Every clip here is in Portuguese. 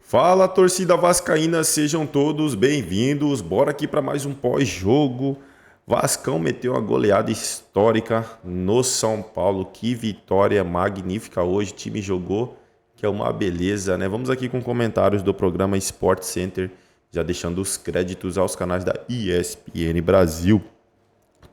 Fala, torcida vascaína, sejam todos bem-vindos. Bora aqui para mais um pós-jogo. Vascão meteu uma goleada histórica no São Paulo. Que vitória magnífica hoje. O time jogou, que é uma beleza, né? Vamos aqui com comentários do programa Sport Center, já deixando os créditos aos canais da ESPN Brasil.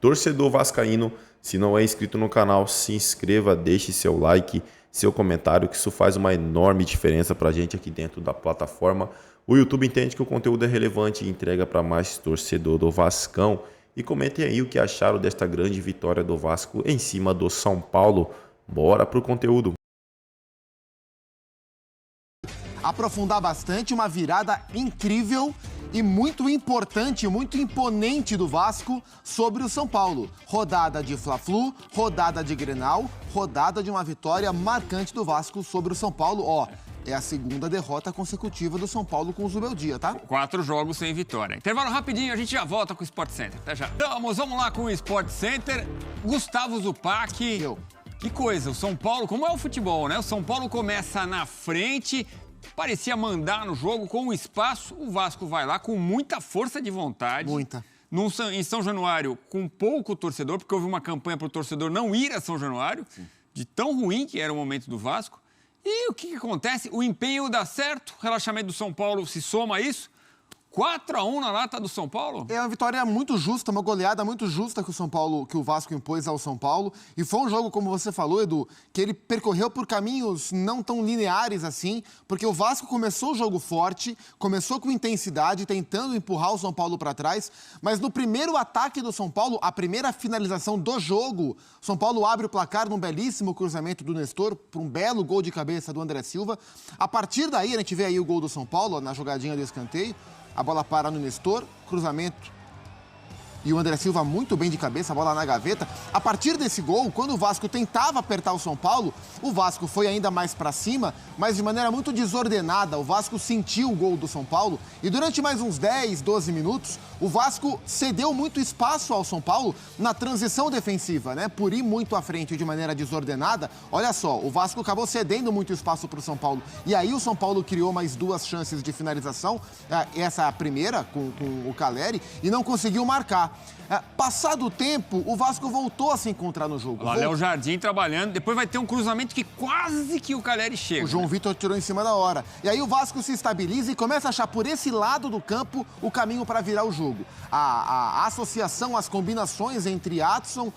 Torcedor vascaíno, se não é inscrito no canal, se inscreva, deixe seu like, seu comentário, que isso faz uma enorme diferença para a gente aqui dentro da plataforma. O YouTube entende que o conteúdo é relevante e entrega para mais torcedor do Vascão. E comentem aí o que acharam desta grande vitória do Vasco em cima do São Paulo. Bora pro conteúdo. Aprofundar bastante, uma virada incrível e muito importante, muito imponente do Vasco sobre o São Paulo. Rodada de Fla-Flu, rodada de Grenal, rodada de uma vitória marcante do Vasco sobre o São Paulo. É a segunda derrota consecutiva do São Paulo com o Zubeldia, tá? 4 jogos sem vitória. Intervalo rapidinho, a gente já volta com o Sport Center. Até já. Vamos lá com o Sport Center. Gustavo Zupac. Que coisa, o São Paulo, como é o futebol, né? O São Paulo começa na frente, parecia mandar no jogo com o espaço. O Vasco vai lá com muita força de vontade. Muita. Em São Januário, com pouco torcedor, porque houve uma campanha para o torcedor não ir a São Januário, de tão ruim que era o momento do Vasco. E o que acontece? O empenho dá certo, o relaxamento do São Paulo se soma a isso. 4-1 na lata do São Paulo? É uma vitória muito justa, uma goleada muito justa que o Vasco impôs ao São Paulo. E foi um jogo, como você falou, Edu, que ele percorreu por caminhos não tão lineares assim, porque o Vasco começou o jogo forte, começou com intensidade, tentando empurrar o São Paulo para trás, mas no primeiro ataque do São Paulo, a primeira finalização do jogo, o São Paulo abre o placar num belíssimo cruzamento do Nestor, para um belo gol de cabeça do André Silva. A partir daí, a gente vê aí o gol do São Paulo, na jogadinha do escanteio. A bola para no Nestor, cruzamento. E o André Silva muito bem de cabeça, a bola na gaveta. A partir desse gol, quando o Vasco tentava apertar o São Paulo, o Vasco foi ainda mais para cima, mas de maneira muito desordenada. O Vasco sentiu o gol do São Paulo e durante mais uns 10, 12 minutos, o Vasco cedeu muito espaço ao São Paulo na transição defensiva, né? Por ir muito à frente de maneira desordenada. Olha só, o Vasco acabou cedendo muito espaço para o São Paulo. E aí o São Paulo criou mais 2 chances de finalização, essa é a primeira com o Caleri, e não conseguiu marcar. Passado o tempo, o Vasco voltou a se encontrar no jogo. Lá, Léo Jardim trabalhando, depois vai ter um cruzamento que quase que o Caleri chega. O João Vitor tirou em cima da hora. E aí o Vasco se estabiliza e começa a achar por esse lado do campo o caminho para virar o jogo. A associação, as combinações entre Adson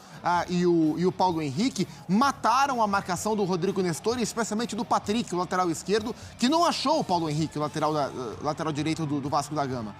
e o Paulo Henrique mataram a marcação do Rodrigo Nestor e especialmente do Patrick, o lateral esquerdo, que não achou o Paulo Henrique, o lateral direito do Vasco da Gama.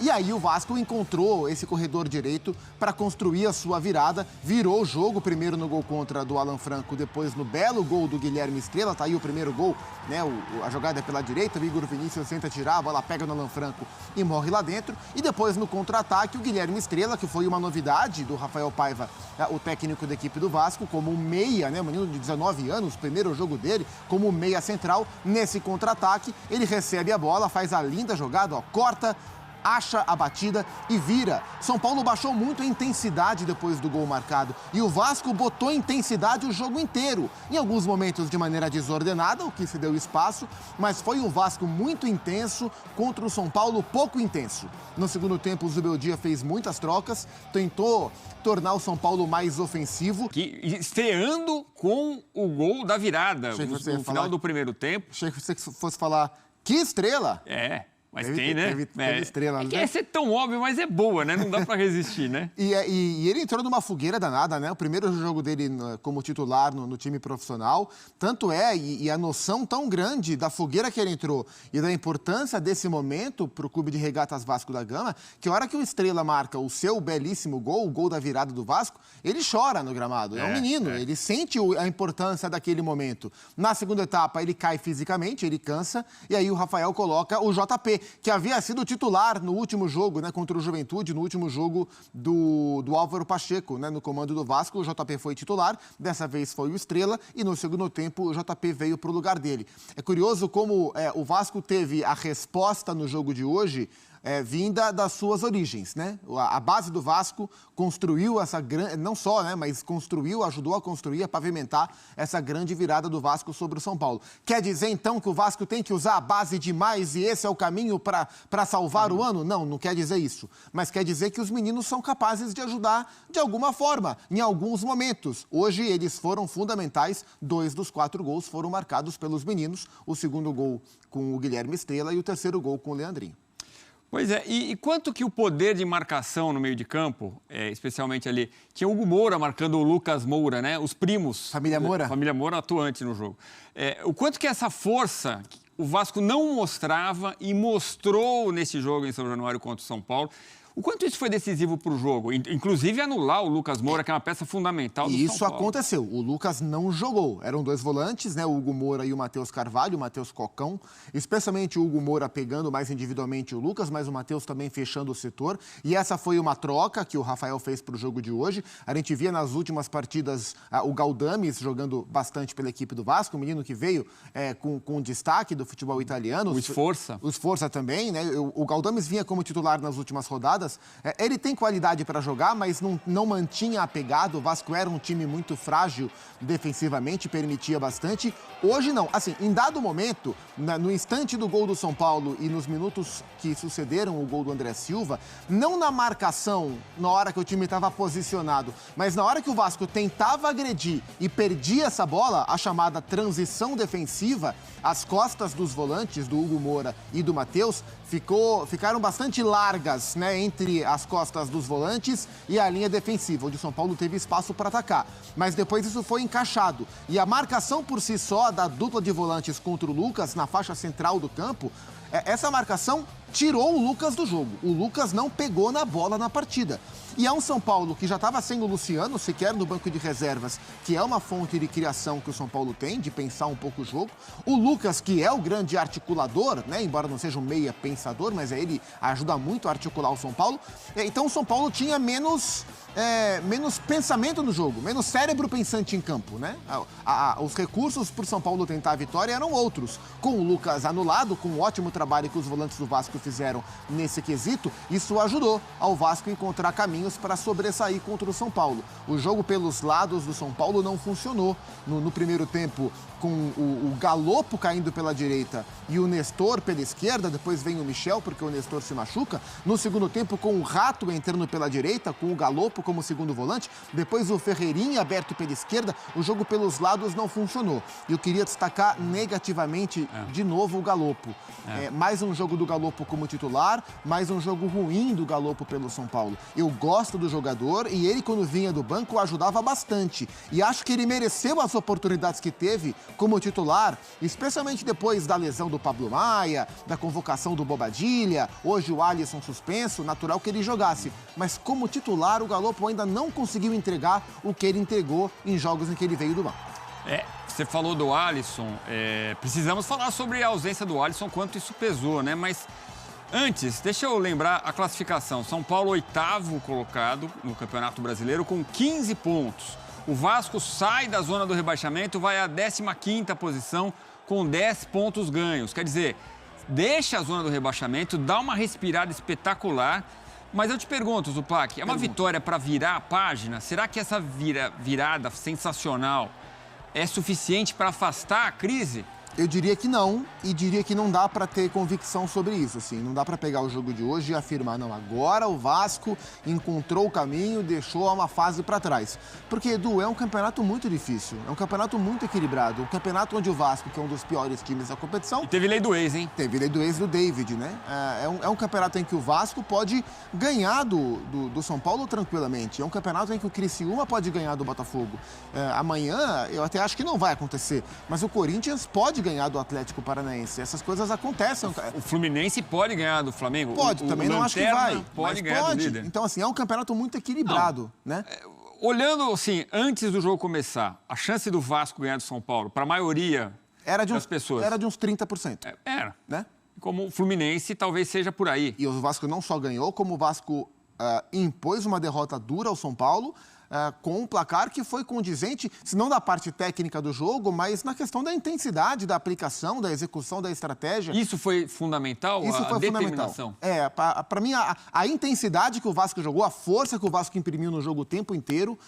E aí o Vasco encontrou esse corredor direito para construir a sua virada, virou o jogo, primeiro no gol contra do Alan Franco, depois no belo gol do Guilherme Estrela, tá aí o primeiro gol, né? A jogada é pela direita, o Igor Vinícius tenta tirar, a bola pega no Alan Franco e morre lá dentro, e depois no contra-ataque o Guilherme Estrela, que foi uma novidade do Rafael Paiva, o técnico da equipe do Vasco, como meia, né? Um menino de 19 anos, primeiro jogo dele, como meia central, nesse contra-ataque, ele recebe a bola, faz a linda jogada, corta, acha a batida e vira. São Paulo baixou muito a intensidade depois do gol marcado e o Vasco botou intensidade o jogo inteiro. Em alguns momentos de maneira desordenada, o que se deu espaço, mas foi um Vasco muito intenso contra o São Paulo pouco intenso. No segundo tempo, o Zubeldia fez muitas trocas, tentou tornar o São Paulo mais ofensivo. Estreando com o gol da virada no final do primeiro tempo. Achei que você fosse falar, que estrela! Mas tem, né? Teve estrela, é que essa é tão óbvio, mas é boa, né? Não dá pra resistir, né? E ele entrou numa fogueira danada, né? O primeiro jogo dele como titular no time profissional. Tanto e a noção tão grande da fogueira que ele entrou e da importância desse momento pro Clube de Regatas Vasco da Gama, que a hora que o Estrela marca o seu belíssimo gol, o gol da virada do Vasco, ele chora no gramado. É um menino, ele sente a importância daquele momento. Na segunda etapa, ele cai fisicamente, ele cansa, e aí o Rafael coloca o JP, que havia sido titular no último jogo, né, contra o Juventude, no último jogo do Álvaro Pacheco, né, no comando do Vasco. O JP foi titular, dessa vez foi o Estrela, e no segundo tempo o JP veio para o lugar dele. É curioso como o Vasco teve a resposta no jogo de hoje vinda das suas origens, né? A base do Vasco construiu essa grande, não só, né, mas construiu, ajudou a construir, a pavimentar essa grande virada do Vasco sobre o São Paulo. Quer dizer, então, que o Vasco tem que usar a base demais e esse é o caminho para salvar o ano? Não, não quer dizer isso. Mas quer dizer que os meninos são capazes de ajudar de alguma forma, em alguns momentos. Hoje, eles foram fundamentais. 2 dos 4 gols foram marcados pelos meninos. O segundo gol com o Guilherme Estrela e o terceiro gol com o Leandrinho. Pois é, e quanto que o poder de marcação no meio de campo, especialmente ali, tinha o Hugo Moura marcando o Lucas Moura, né? Os primos. Família Moura. Família Moura atuante no jogo. O quanto que essa força o Vasco não mostrava e mostrou nesse jogo em São Januário contra o São Paulo. O quanto isso foi decisivo para o jogo? Inclusive anular o Lucas Moura, que é uma peça fundamental do São Paulo. Isso aconteceu. O Lucas não jogou. Eram 2 volantes, né? O Hugo Moura e o Matheus Carvalho, o Matheus Cocão. Especialmente o Hugo Moura pegando mais individualmente o Lucas, mas o Matheus também fechando o setor. E essa foi uma troca que o Rafael fez para o jogo de hoje. A gente via nas últimas partidas o Galdames jogando bastante pela equipe do Vasco, o menino que veio com destaque do futebol italiano. O Sforza. O Sforza também, né? O Galdames vinha como titular nas últimas rodadas. Ele tem qualidade para jogar, mas não mantinha a pegada. O Vasco era um time muito frágil defensivamente, permitia bastante. Hoje não. Assim, em dado momento, no instante do gol do São Paulo e nos minutos que sucederam o gol do André Silva, não na marcação, na hora que o time estava posicionado, mas na hora que o Vasco tentava agredir e perdia essa bola, a chamada transição defensiva, as costas dos volantes, do Hugo Moura e do Matheus, ficaram bastante largas, né, entre as costas dos volantes e a linha defensiva, onde o São Paulo teve espaço para atacar. Mas depois isso foi encaixado. E a marcação por si só da dupla de volantes contra o Lucas, na faixa central do campo, essa marcação tirou o Lucas do jogo. O Lucas não pegou na bola na partida. E é um São Paulo que já estava sem o Luciano, sequer no banco de reservas, que é uma fonte de criação que o São Paulo tem, de pensar um pouco o jogo. O Lucas, que é o grande articulador, né? Embora não seja um meia pensador, mas ele ajuda muito a articular o São Paulo. Então o São Paulo tinha menos pensamento no jogo, menos cérebro pensante em campo, né? Os recursos para o São Paulo tentar a vitória eram outros. Com o Lucas anulado, com o ótimo trabalho que os volantes do Vasco fizeram nesse quesito, isso ajudou ao Vasco encontrar caminhos para sobressair contra o São Paulo. O jogo pelos lados do São Paulo não funcionou. No primeiro tempo, com o Galopo caindo pela direita e o Nestor pela esquerda, depois vem o Michel, porque o Nestor se machuca. No segundo tempo, com o Rato entrando pela direita, com o Galopo como segundo volante, depois o Ferreirinha aberto pela esquerda, o jogo pelos lados não funcionou. E eu queria destacar negativamente, de novo, o Galopo. Mais um jogo do Galopo como titular, mais um jogo ruim do Galopo pelo São Paulo. Eu gosto do jogador e ele, quando vinha do banco, ajudava bastante. E acho que ele mereceu as oportunidades que teve como titular, especialmente depois da lesão do Pablo Maia, da convocação do Bobadilha, hoje o Alisson suspenso, natural que ele jogasse. Mas como titular, o Galopo ainda não conseguiu entregar o que ele entregou em jogos em que ele veio do banco. Você falou do Alisson, precisamos falar sobre a ausência do Alisson, quanto isso pesou, né? Mas antes, deixa eu lembrar a classificação. São Paulo, 8º colocado no Campeonato Brasileiro, com 15 pontos. O Vasco sai da zona do rebaixamento, vai à 15ª posição com 10 pontos ganhos. Quer dizer, deixa a zona do rebaixamento, dá uma respirada espetacular. Mas eu te pergunto, Zupac, é uma vitória para virar a página? Será que essa virada sensacional é suficiente para afastar a crise? Eu diria que não, e diria que não dá para ter convicção sobre isso, assim. Não dá para pegar o jogo de hoje e afirmar, não, agora o Vasco encontrou o caminho, deixou uma fase para trás. Porque, Edu, é um campeonato muito difícil, é um campeonato muito equilibrado, um campeonato onde o Vasco, que é um dos piores times da competição... E teve lei do ex, hein? Teve lei do ex do David, né? É um campeonato em que o Vasco pode ganhar do São Paulo tranquilamente. É um campeonato em que o Criciúma pode ganhar do Botafogo. Amanhã, eu até acho que não vai acontecer, mas o Corinthians pode ganhar do Atlético Paranaense. Essas coisas acontecem. O Fluminense pode ganhar do Flamengo? Pode, também não acho que vai. Pode ganhar do líder. Então, assim, é um campeonato muito equilibrado, né? Olhando, assim, antes do jogo começar, a chance do Vasco ganhar do São Paulo, para a maioria das pessoas... Era de uns 30%. Era. Né? Como o Fluminense, talvez seja por aí. E o Vasco não só ganhou, como o Vasco impôs uma derrota dura ao São Paulo, com um placar que foi condizente, se não da parte técnica do jogo, mas na questão da intensidade, da aplicação, da execução da estratégia. Isso foi fundamental? Isso foi determinação. fundamental. Para mim, a intensidade que o Vasco jogou, a força que o Vasco imprimiu no jogo o tempo inteiro,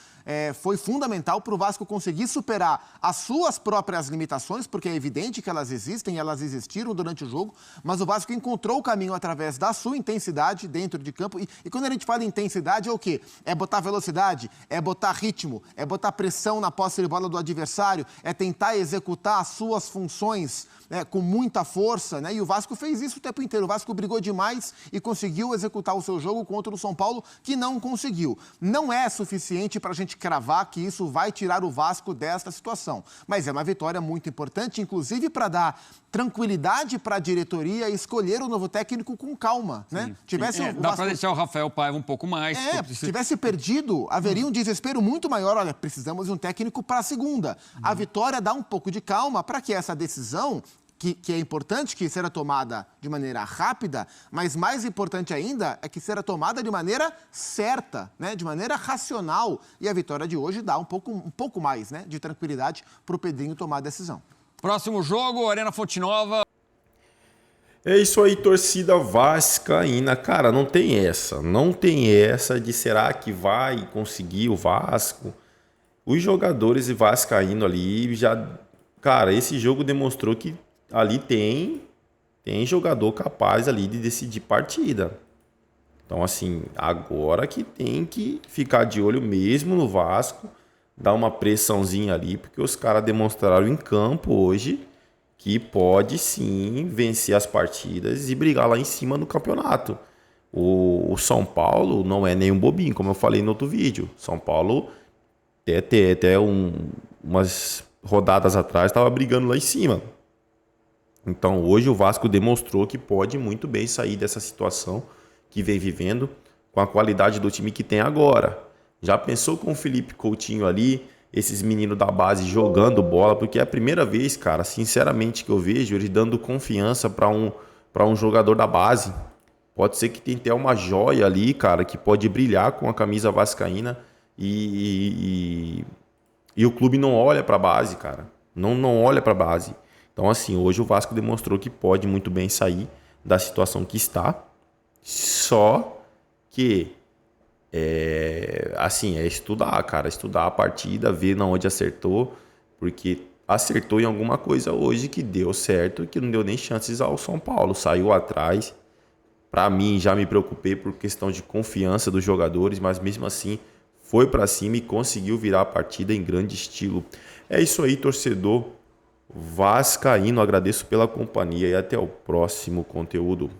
foi fundamental para o Vasco conseguir superar as suas próprias limitações, porque é evidente que elas existem, elas existiram durante o jogo, mas o Vasco encontrou o caminho através da sua intensidade dentro de campo. E quando a gente fala em intensidade, é o quê? É botar velocidade, é botar ritmo, é botar pressão na posse de bola do adversário, é tentar executar as suas funções com muita força, né? E o Vasco fez isso o tempo inteiro. O Vasco brigou demais e conseguiu executar o seu jogo contra o São Paulo, que não conseguiu. Não é suficiente para a gente cravar que isso vai tirar o Vasco desta situação. Mas é uma vitória muito importante, inclusive para dar tranquilidade para a diretoria escolher o novo técnico com calma, né? Dá para deixar o Rafael Paiva um pouco mais. Se tivesse perdido, haveria um desespero muito maior. Olha, precisamos de um técnico para a segunda. A vitória dá um pouco de calma para que essa decisão, que é importante que seja tomada de maneira rápida, mas mais importante ainda é que seja tomada de maneira certa, né? De maneira racional. E a vitória de hoje dá um pouco mais, né, de tranquilidade para o Pedrinho tomar a decisão. Próximo jogo, Arena Fonte Nova. É isso aí, torcida vascaína. Cara, não tem essa. Não tem essa de será que vai conseguir o Vasco. Os jogadores vascaínos ali já... Cara, esse jogo demonstrou que ali tem jogador capaz ali de decidir partida. Então, assim, agora que tem que ficar de olho mesmo no Vasco, dar uma pressãozinha ali, porque os caras demonstraram em campo hoje que pode sim vencer as partidas e brigar lá em cima no campeonato. O São Paulo não é nenhum bobinho, como eu falei no outro vídeo. São Paulo, até umas rodadas atrás, estava brigando lá em cima. Então hoje o Vasco demonstrou que pode muito bem sair dessa situação que vem vivendo com a qualidade do time que tem agora. Já pensou com o Felipe Coutinho ali, esses meninos da base jogando bola, porque é a primeira vez, cara, sinceramente, que eu vejo eles dando confiança para um jogador da base. Pode ser que tenha até uma joia ali, cara, que pode brilhar com a camisa vascaína e o clube não olha para a base, cara. Não olha para a base. Então, assim, hoje o Vasco demonstrou que pode muito bem sair da situação que está, só que é estudar, cara, estudar a partida, ver na onde acertou, porque acertou em alguma coisa hoje que deu certo, que não deu nem chances ao São Paulo, saiu atrás. Para mim, já me preocupei por questão de confiança dos jogadores, mas mesmo assim foi para cima e conseguiu virar a partida em grande estilo. É isso aí, torcedor vascaíno, agradeço pela companhia e até o próximo conteúdo.